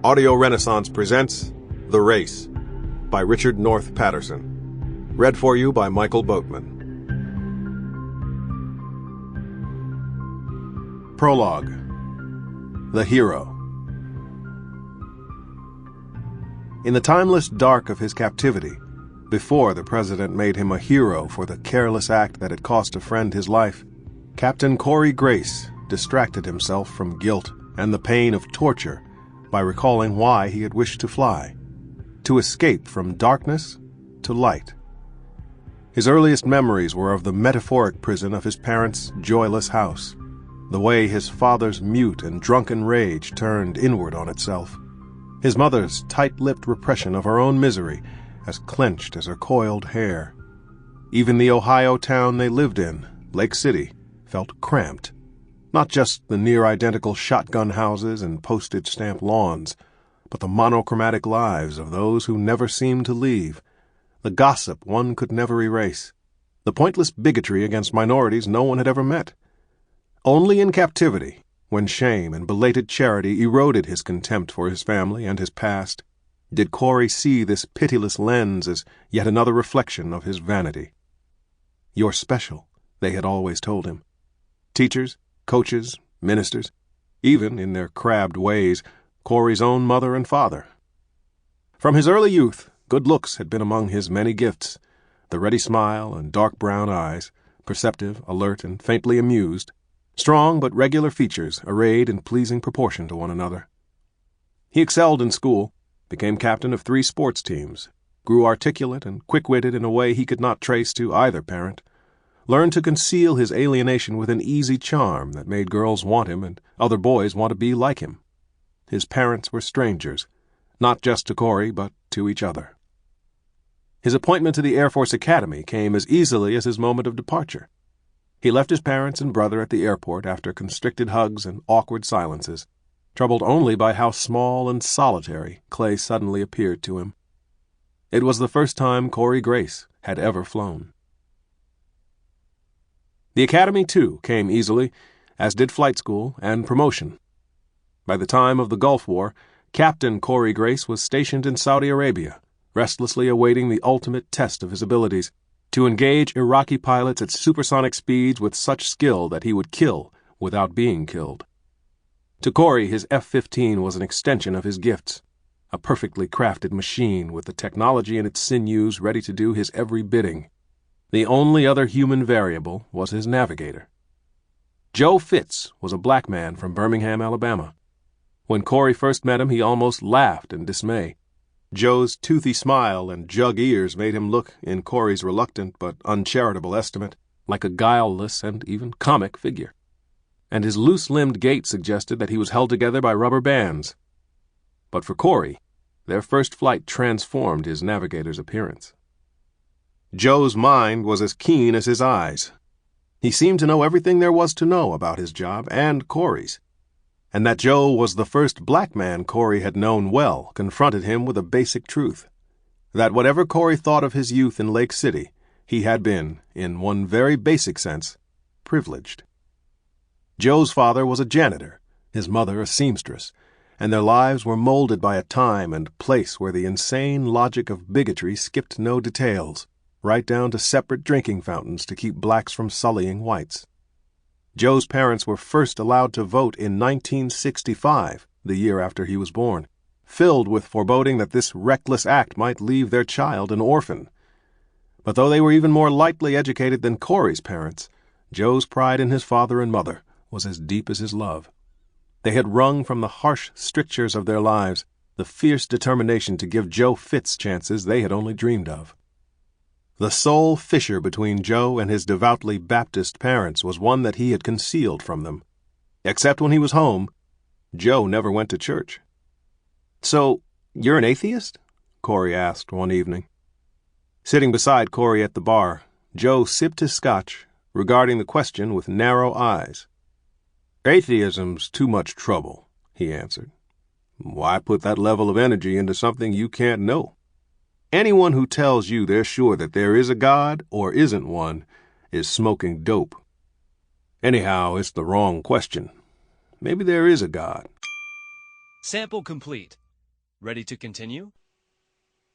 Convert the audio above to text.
Audio Renaissance presents The Race by Richard North Patterson. Read for you by Michael Boatman. Prologue. The Hero. In the timeless dark of his captivity, before the president made him a hero for the careless act that had cost a friend his life, Captain Corey Grace distracted himself from guilt and the pain of torture by recalling why he had wished to fly, to escape from darkness to light. His earliest memories were of the metaphoric prison of his parents' joyless house, the way his father's mute and drunken rage turned inward on itself, his mother's tight-lipped repression of her own misery as clenched as her coiled hair. Even the Ohio town they lived in, Lake City, felt cramped. Not just the near-identical shotgun houses and postage-stamp lawns, but the monochromatic lives of those who never seemed to leave, the gossip one could never erase, the pointless bigotry against minorities no one had ever met. Only in captivity, when shame and belated charity eroded his contempt for his family and his past, did Corey see this pitiless lens as yet another reflection of his vanity. "You're special," they had always told him. Teachers, coaches, ministers, even, in their crabbed ways, Corey's own mother and father. From his early youth, good looks had been among his many gifts, the ready smile and dark brown eyes, perceptive, alert, and faintly amused, strong but regular features arrayed in pleasing proportion to one another. He excelled in school, became captain of 3 sports teams, grew articulate and quick-witted in a way he could not trace to either parent, learned to conceal his alienation with an easy charm that made girls want him and other boys want to be like him. His parents were strangers, not just to Corey, but to each other. His appointment to the Air Force Academy came as easily as his moment of departure. He left his parents and brother at the airport after constricted hugs and awkward silences, troubled only by how small and solitary Clay suddenly appeared to him. It was the first time Corey Grace had ever flown. The academy, too, came easily, as did flight school and promotion. By the time of the Gulf War, Captain Corey Grace was stationed in Saudi Arabia, restlessly awaiting the ultimate test of his abilities, to engage Iraqi pilots at supersonic speeds with such skill that he would kill without being killed. To Corey, his F-15 was an extension of his gifts, a perfectly crafted machine with the technology in its sinews ready to do his every bidding. The only other human variable was his navigator. Joe Fitz was a black man from Birmingham, Alabama. When Corey first met him, he almost laughed in dismay. Joe's toothy smile and jug ears made him look, in Corey's reluctant but uncharitable estimate, like a guileless and even comic figure. And his loose-limbed gait suggested that he was held together by rubber bands. But for Corey, their first flight transformed his navigator's appearance. Joe's mind was as keen as his eyes. He seemed to know everything there was to know about his job and Corey's. And that Joe was the first black man Corey had known well confronted him with a basic truth: that whatever Corey thought of his youth in Lake City, he had been, in one very basic sense, privileged. Joe's father was a janitor, his mother a seamstress, and their lives were molded by a time and place where the insane logic of bigotry skipped no details, right down to separate drinking fountains to keep blacks from sullying whites. Joe's parents were first allowed to vote in 1965, the year after he was born, filled with foreboding that this reckless act might leave their child an orphan. But though they were even more lightly educated than Corey's parents, Joe's pride in his father and mother was as deep as his love. They had wrung from the harsh strictures of their lives the fierce determination to give Joe Fitz chances they had only dreamed of. The sole fissure between Joe and his devoutly Baptist parents was one that he had concealed from them. Except when he was home, Joe never went to church. "So, you're an atheist?" Corey asked one evening. Sitting beside Corey at the bar, Joe sipped his scotch, regarding the question with narrow eyes. "Atheism's too much trouble," he answered. "Why put that level of energy into something you can't know? Anyone who tells you they're sure that there is a God or isn't one is smoking dope. Anyhow, it's the wrong question. Maybe there is a God." Sample complete. Ready to continue?